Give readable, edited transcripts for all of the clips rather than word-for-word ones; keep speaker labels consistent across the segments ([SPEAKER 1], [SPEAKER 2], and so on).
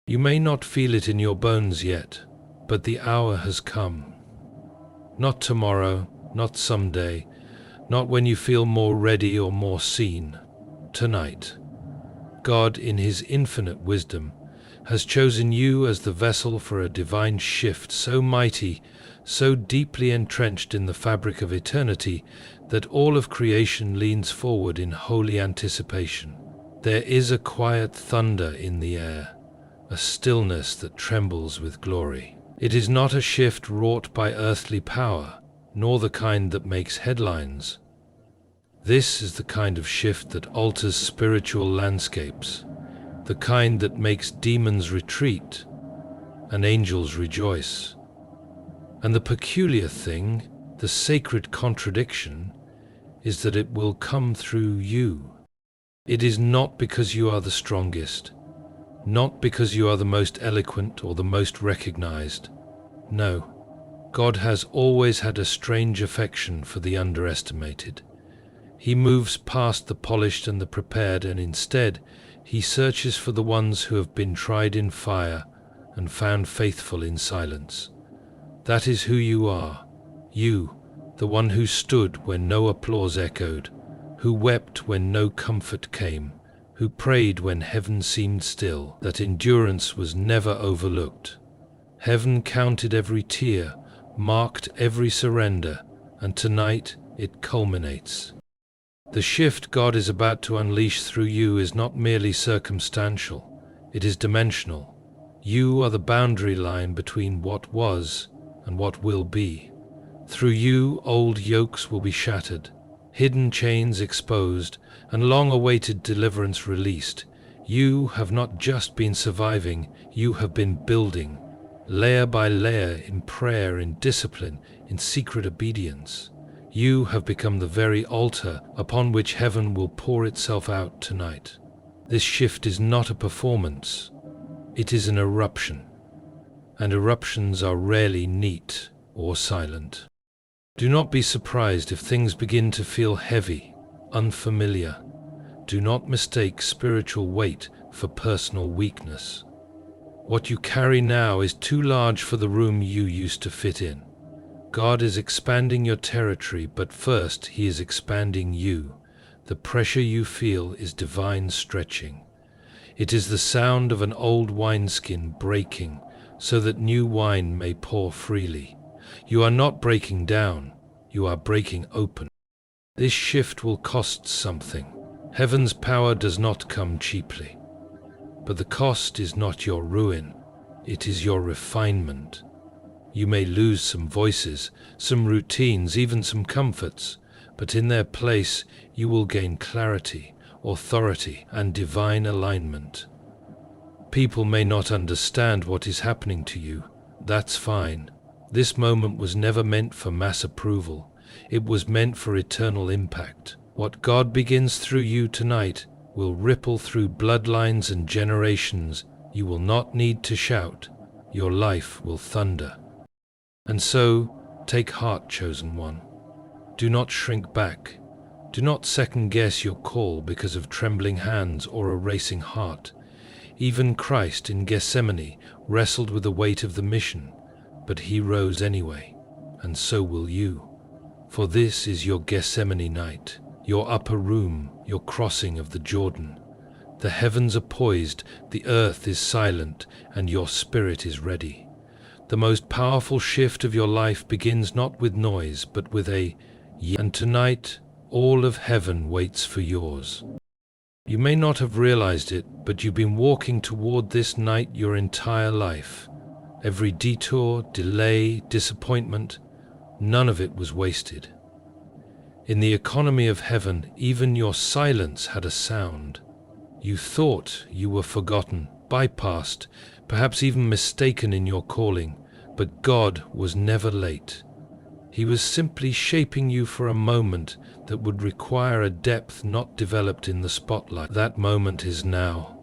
[SPEAKER 1] You may not feel it in your bones yet, but the hour has come. Not tomorrow, not someday, not when you feel more ready or more seen. Tonight. God, in His infinite wisdom, has chosen you as the vessel for a divine shift so mighty, so deeply entrenched in the fabric of eternity, that all of creation leans forward in holy anticipation. There is a quiet thunder in the air, a stillness that trembles with glory. It is not a shift wrought by earthly power, nor the kind that makes headlines. This is the kind of shift that alters spiritual landscapes, the kind that makes demons retreat and angels rejoice. And the peculiar thing, the sacred contradiction, is that it will come through you. It is not because you are the strongest, not because you are the most eloquent or the most recognized. No, God has always had a strange affection for the underestimated. He moves past the polished and the prepared, and instead, He searches for the ones who have been tried in fire and found faithful in silence. That is who you are. You, the one who stood when no applause echoed, who wept when no comfort came, who prayed when heaven seemed still, that endurance was never overlooked. Heaven counted every tear, marked every surrender, and tonight it culminates. The shift God is about to unleash through you is not merely circumstantial, it is dimensional. You are the boundary line between what was and what will be. Through you, old yokes will be shattered, hidden chains exposed, and long-awaited deliverance released. You have not just been surviving, you have been building, layer by layer, in prayer, in discipline, in secret obedience. You have become the very altar upon which heaven will pour itself out tonight. This shift is not a performance, it is an eruption, and eruptions are rarely neat or silent. Do not be surprised if things begin to feel heavy, unfamiliar. Do not mistake spiritual weight for personal weakness. What you carry now is too large for the room you used to fit in. God is expanding your territory, but first He is expanding you. The pressure you feel is divine stretching. It is the sound of an old wineskin breaking so that new wine may pour freely. You are not breaking down, you are breaking open. This shift will cost something. Heaven's power does not come cheaply. But the cost is not your ruin, it is your refinement. You may lose some voices, some routines, even some comforts, but in their place you will gain clarity, authority, and divine alignment. People may not understand what is happening to you. That's fine. This moment was never meant for mass approval. It was meant for eternal impact. What God begins through you tonight will ripple through bloodlines and generations. You will not need to shout. Your life will thunder. And so, take heart, chosen one. Do not shrink back. Do not second-guess your call because of trembling hands or a racing heart. Even Christ in Gethsemane wrestled with the weight of the mission, but He rose anyway, and so will you. For this is your Gethsemane night, your upper room, your crossing of the Jordan. The heavens are poised, the earth is silent, and your spirit is ready. The most powerful shift of your life begins not with noise, but with a yes. And tonight, all of heaven waits for yours. You may not have realized it, but you've been walking toward this night your entire life. Every detour, delay, disappointment, none of it was wasted. In the economy of heaven, even your silence had a sound. You thought you were forgotten, bypassed, perhaps even mistaken in your calling, but God was never late. He was simply shaping you for a moment that would require a depth not developed in the spotlight. That moment is now.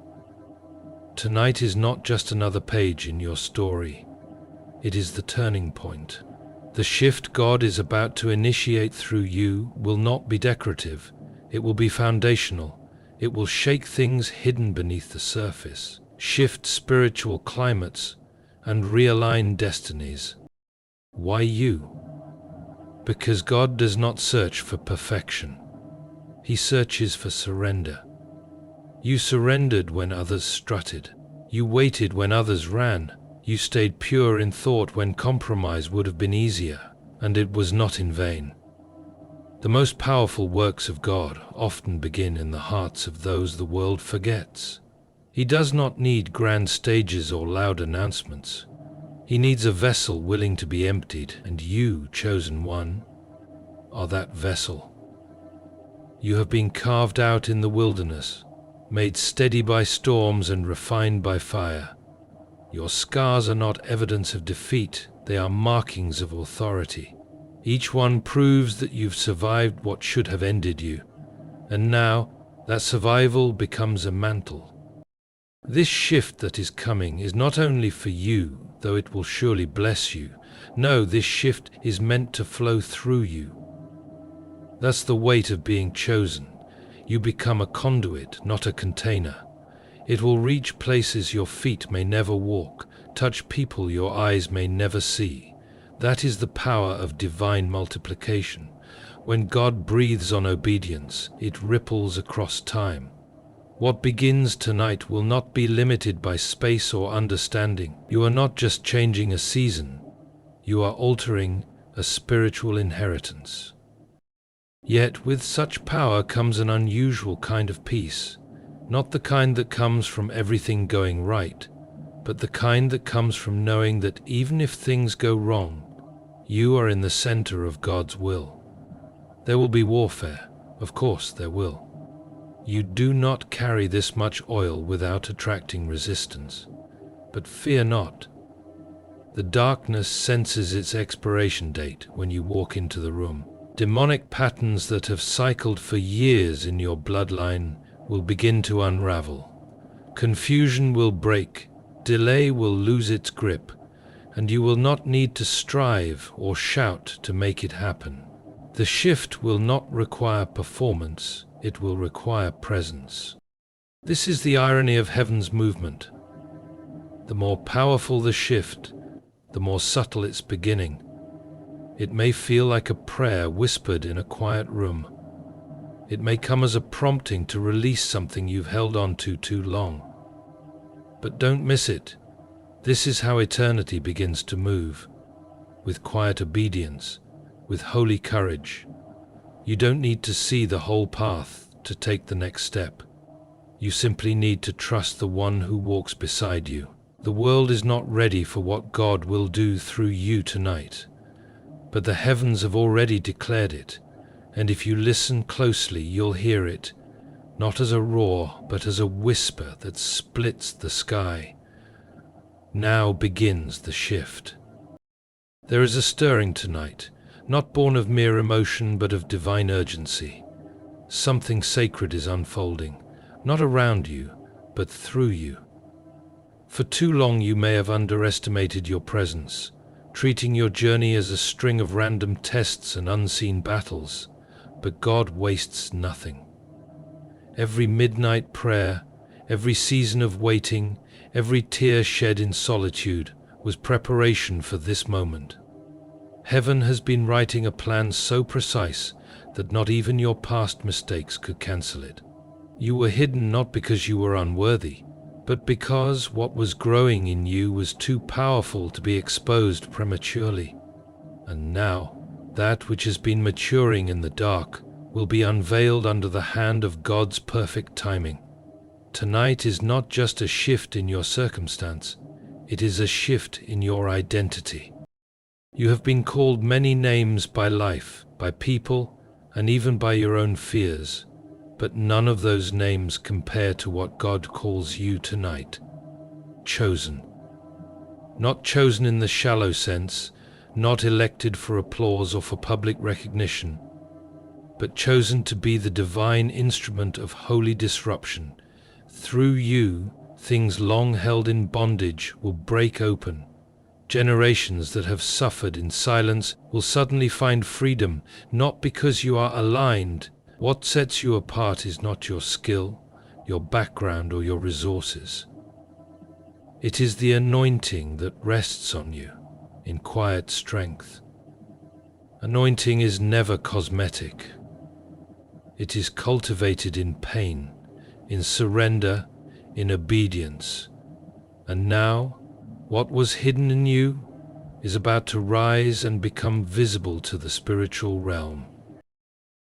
[SPEAKER 1] Tonight is not just another page in your story. It is the turning point. The shift God is about to initiate through you will not be decorative. It will be foundational. It will shake things hidden beneath the surface. shift spiritual climates, and realign destinies. Why you? Because God does not search for perfection. He searches for surrender. You surrendered when others strutted. You waited when others ran. You stayed pure in thought when compromise would have been easier, and it was not in vain. The most powerful works of God often begin in the hearts of those the world forgets. He does not need grand stages or loud announcements. He needs a vessel willing to be emptied, and you, chosen one, are that vessel. You have been carved out in the wilderness, made steady by storms and refined by fire. Your scars are not evidence of defeat, they are markings of authority. Each one proves that you've survived what should have ended you, and now that survival becomes a mantle. This shift that is coming is not only for you, though it will surely bless you. No, this shift is meant to flow through you. That's the weight of being chosen. You become a conduit, not a container. It will reach places your feet may never walk, touch people your eyes may never see. That is the power of divine multiplication. When God breathes on obedience, it ripples across time. What begins tonight will not be limited by space or understanding. You are not just changing a season, you are altering a spiritual inheritance. Yet with such power comes an unusual kind of peace, not the kind that comes from everything going right, but the kind that comes from knowing that even if things go wrong, you are in the center of God's will. There will be warfare, of course there will. You do not carry this much oil without attracting resistance. But fear not. The darkness senses its expiration date when you walk into the room. Demonic patterns that have cycled for years in your bloodline will begin to unravel. Confusion will break, delay will lose its grip, and you will not need to strive or shout to make it happen. The shift will not require performance. It will require presence. This is the irony of heaven's movement. The more powerful the shift, the more subtle its beginning. It may feel like a prayer whispered in a quiet room. It may come as a prompting to release something you've held on to too long. But don't miss it. This is how eternity begins to move, with quiet obedience, with holy courage. You don't need to see the whole path to take the next step. You simply need to trust the one who walks beside you. The world is not ready for what God will do through you tonight, but the heavens have already declared it, and if you listen closely, you'll hear it, not as a roar, but as a whisper that splits the sky. Now begins the shift. There is a stirring tonight, not born of mere emotion, but of divine urgency. Something sacred is unfolding, not around you, but through you. For too long you may have underestimated your presence, treating your journey as a string of random tests and unseen battles, but God wastes nothing. Every midnight prayer, every season of waiting, every tear shed in solitude was preparation for this moment. Heaven has been writing a plan so precise that not even your past mistakes could cancel it. You were hidden not because you were unworthy, but because what was growing in you was too powerful to be exposed prematurely. And now, that which has been maturing in the dark will be unveiled under the hand of God's perfect timing. Tonight is not just a shift in your circumstance, it is a shift in your identity. You have been called many names by life, by people, and even by your own fears, but none of those names compare to what God calls you tonight. Chosen. Not chosen in the shallow sense, not elected for applause or for public recognition, but chosen to be the divine instrument of holy disruption. Through you, things long held in bondage will break open. Generations that have suffered in silence will suddenly find freedom, not because you are aligned. What sets you apart is not your skill, your background, or your resources. It is the anointing that rests on you in quiet strength. Anointing is never cosmetic. It is cultivated in pain, in surrender, in obedience. And now, what was hidden in you is about to rise and become visible to the spiritual realm.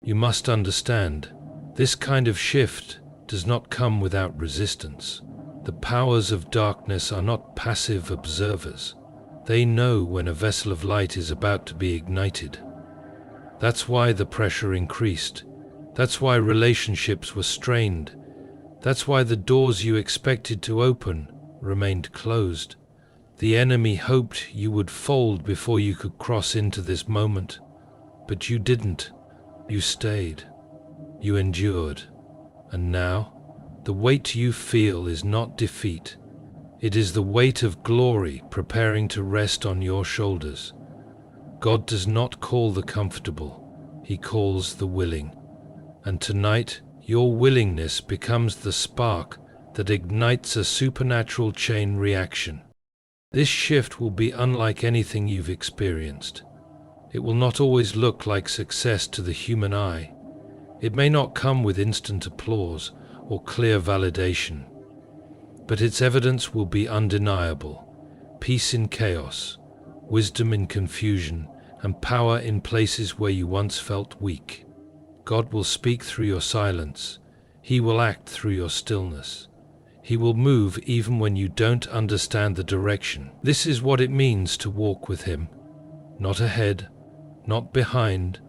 [SPEAKER 1] You must understand, this kind of shift does not come without resistance. The powers of darkness are not passive observers. They know when a vessel of light is about to be ignited. That's why the pressure increased. That's why relationships were strained. That's why the doors you expected to open remained closed. The enemy hoped you would fold before you could cross into this moment. But you didn't. You stayed. You endured. And now, the weight you feel is not defeat. It is the weight of glory preparing to rest on your shoulders. God does not call the comfortable. He calls the willing. And tonight, your willingness becomes the spark that ignites a supernatural chain reaction. This shift will be unlike anything you've experienced. It will not always look like success to the human eye. It may not come with instant applause or clear validation, but its evidence will be undeniable. Peace in chaos, wisdom in confusion, and power in places where you once felt weak. God will speak through your silence. He will act through your stillness. He will move even when you don't understand the direction. This is what it means to walk with Him. Not ahead, not behind,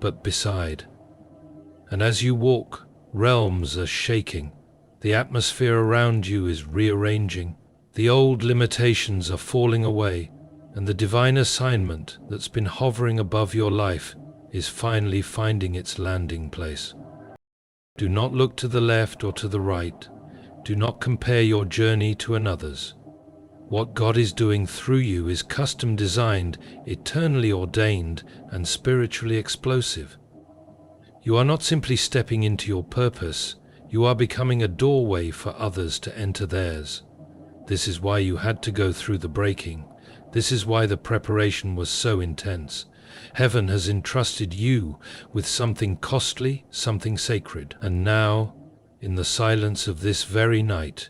[SPEAKER 1] but beside. And as you walk, realms are shaking. The atmosphere around you is rearranging. The old limitations are falling away, and the divine assignment that's been hovering above your life is finally finding its landing place. Do not look to the left or to the right. Do not compare your journey to another's. What God is doing through you is custom designed, eternally ordained, and spiritually explosive. You are not simply stepping into your purpose, you are becoming a doorway for others to enter theirs. This is why you had to go through the breaking. This is why the preparation was so intense. Heaven has entrusted you with something costly, something sacred. And now, in the silence of this very night,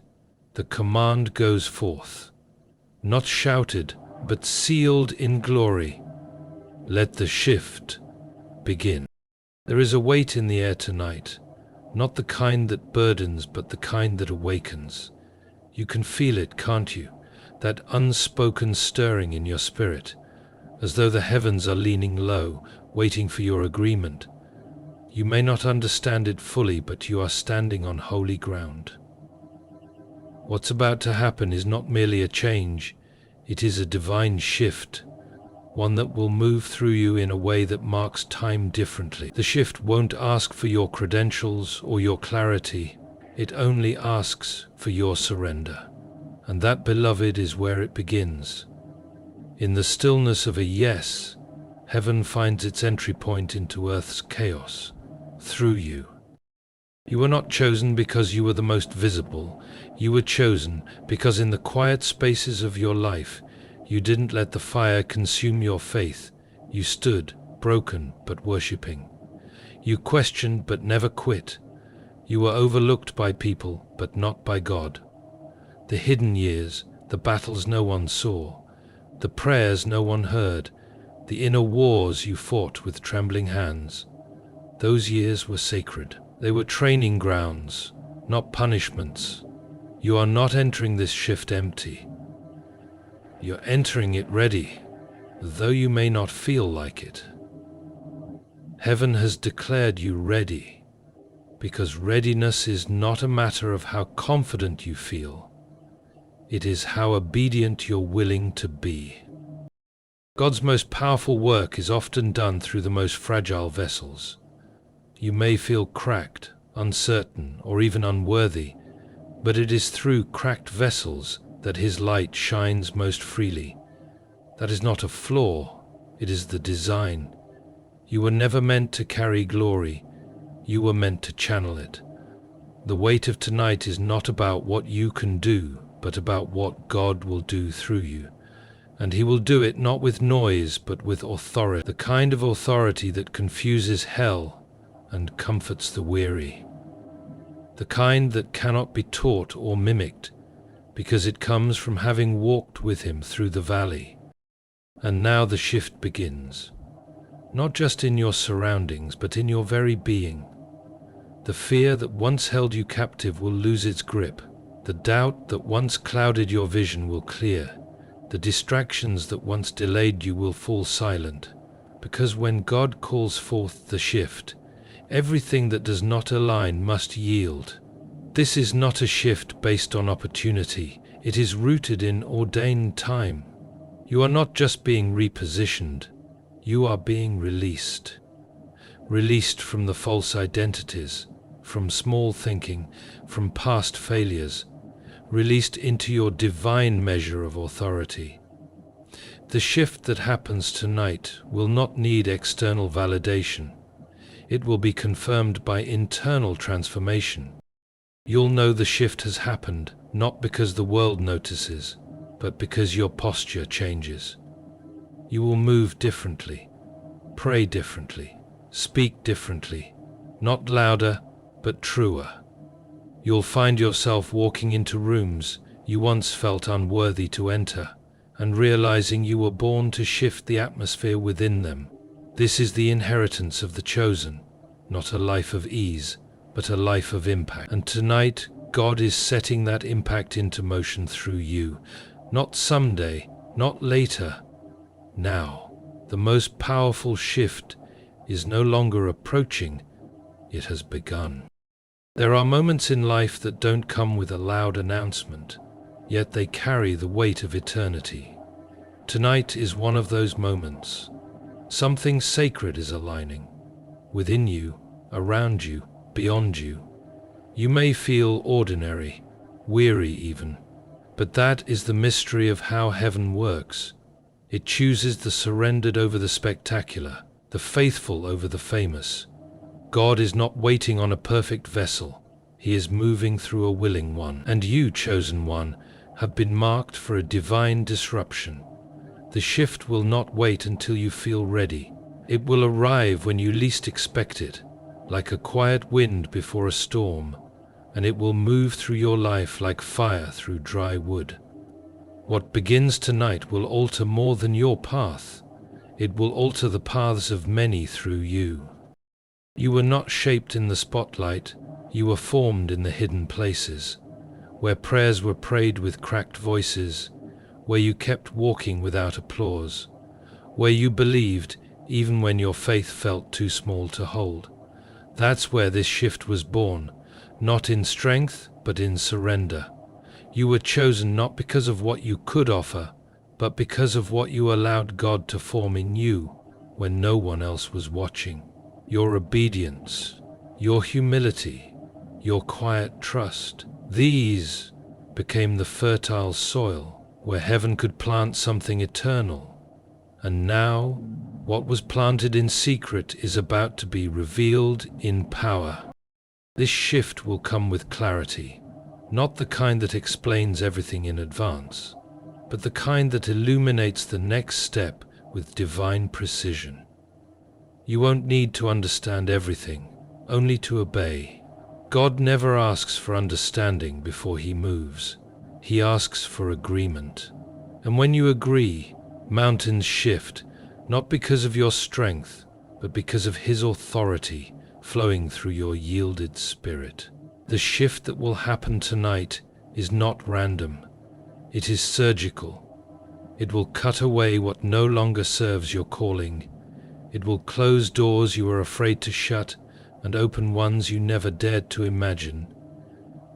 [SPEAKER 1] the command goes forth, not shouted, but sealed in glory. Let the shift begin. There is a weight in the air tonight, not the kind that burdens, but the kind that awakens. You can feel it, can't you? That unspoken stirring in your spirit, as though the heavens are leaning low, waiting for your agreement. You may not understand it fully, but you are standing on holy ground. What's about to happen is not merely a change, it is a divine shift, one that will move through you in a way that marks time differently. The shift won't ask for your credentials or your clarity, it only asks for your surrender. And that, beloved, is where it begins. In the stillness of a yes, heaven finds its entry point into earth's chaos, through you. You were not chosen because you were the most visible. You were chosen because in the quiet spaces of your life, you didn't let the fire consume your faith. You stood, broken but worshipping. You questioned but never quit. You were overlooked by people but not by God. The hidden years, the battles no one saw, the prayers no one heard, the inner wars you fought with trembling hands. Those years were sacred. They were training grounds, not punishments. You are not entering this shift empty. You're entering it ready, though you may not feel like it. Heaven has declared you ready, because readiness is not a matter of how confident you feel. It is how obedient you're willing to be. God's most powerful work is often done through the most fragile vessels. You may feel cracked, uncertain, or even unworthy, but it is through cracked vessels that His light shines most freely. That is not a flaw, it is the design. You were never meant to carry glory, you were meant to channel it. The weight of tonight is not about what you can do, but about what God will do through you. And he will do it not with noise, but with authority, the kind of authority that confuses hell and comforts the weary, the kind that cannot be taught or mimicked, because it comes from having walked with him through the valley. And now the shift begins, not just in your surroundings, but in your very being. The fear that once held you captive will lose its grip. The doubt that once clouded your vision will clear. The distractions that once delayed you will fall silent, because when God calls forth the shift, everything that does not align must yield. This is not a shift based on opportunity, it is rooted in ordained time. You are not just being repositioned, you are being released. Released from the false identities, from small thinking, from past failures, released into your divine measure of authority. The shift that happens tonight will not need external validation. It will be confirmed by internal transformation. You'll know the shift has happened, not because the world notices, but because your posture changes. You will move differently, pray differently, speak differently, not louder, but truer. You'll find yourself walking into rooms you once felt unworthy to enter, and realizing you were born to shift the atmosphere within them. This is the inheritance of the chosen, not a life of ease, but a life of impact. And tonight, God is setting that impact into motion through you, not someday, not later, now. The most powerful shift is no longer approaching, it has begun. There are moments in life that don't come with a loud announcement, yet they carry the weight of eternity. Tonight is one of those moments. Something sacred is aligning, within you, around you, beyond you. You may feel ordinary, weary even, but that is the mystery of how heaven works. It chooses the surrendered over the spectacular, the faithful over the famous. God is not waiting on a perfect vessel. He is moving through a willing one. And you, chosen one, have been marked for a divine disruption. The shift will not wait until you feel ready. It will arrive when you least expect it, like a quiet wind before a storm, and it will move through your life like fire through dry wood. What begins tonight will alter more than your path. It will alter the paths of many through you. You were not shaped in the spotlight, you were formed in the hidden places, where prayers were prayed with cracked voices, where you kept walking without applause, where you believed even when your faith felt too small to hold. That's where this shift was born, not in strength, but in surrender. You were chosen not because of what you could offer, but because of what you allowed God to form in you when no one else was watching. Your obedience, your humility, your quiet trust, these became the fertile soil where heaven could plant something eternal. And now, what was planted in secret is about to be revealed in power. This shift will come with clarity, not the kind that explains everything in advance, but the kind that illuminates the next step with divine precision. You won't need to understand everything, only to obey. God never asks for understanding before he moves. He asks for agreement. And when you agree, mountains shift, not because of your strength, but because of his authority flowing through your yielded spirit. The shift that will happen tonight is not random. It is surgical. It will cut away what no longer serves your calling. It will close doors you were afraid to shut and open ones you never dared to imagine.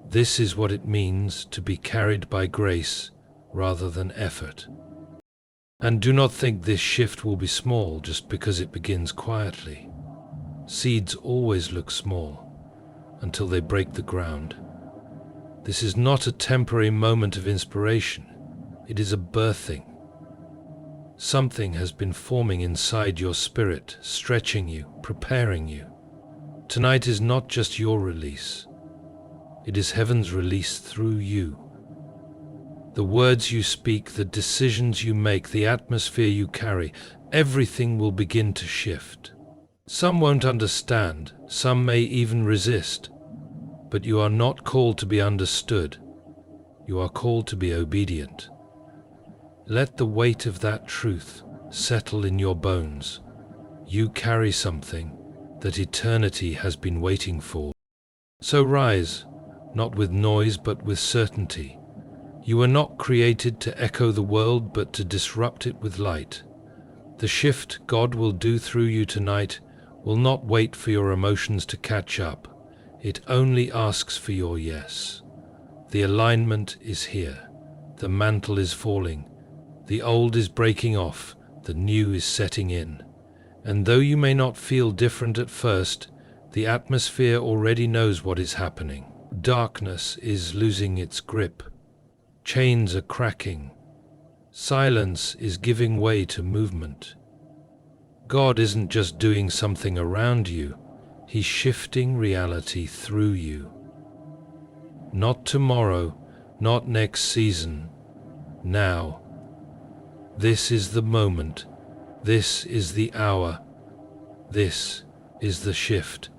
[SPEAKER 1] This is what it means to be carried by grace rather than effort. And do not think this shift will be small just because it begins quietly. Seeds always look small until they break the ground. This is not a temporary moment of inspiration. It is a birthing. Something has been forming inside your spirit, stretching you, preparing you. Tonight is not just your release. It is heaven's release through you. The words you speak, the decisions you make, the atmosphere you carry, everything will begin to shift. Some won't understand, some may even resist, but you are not called to be understood. You are called to be obedient. Let the weight of that truth settle in your bones. You carry something that eternity has been waiting for. So rise, not with noise but with certainty. You were not created to echo the world but to disrupt it with light. The shift God will do through you tonight will not wait for your emotions to catch up. It only asks for your yes. The alignment is here. The mantle is falling. The old is breaking off. The new is setting in. And though you may not feel different at first, the atmosphere already knows what is happening. Darkness is losing its grip. Chains are cracking. Silence is giving way to movement. God isn't just doing something around you, He's shifting reality through you. Not tomorrow, not next season, now. This is the moment, this is the hour, this is the shift.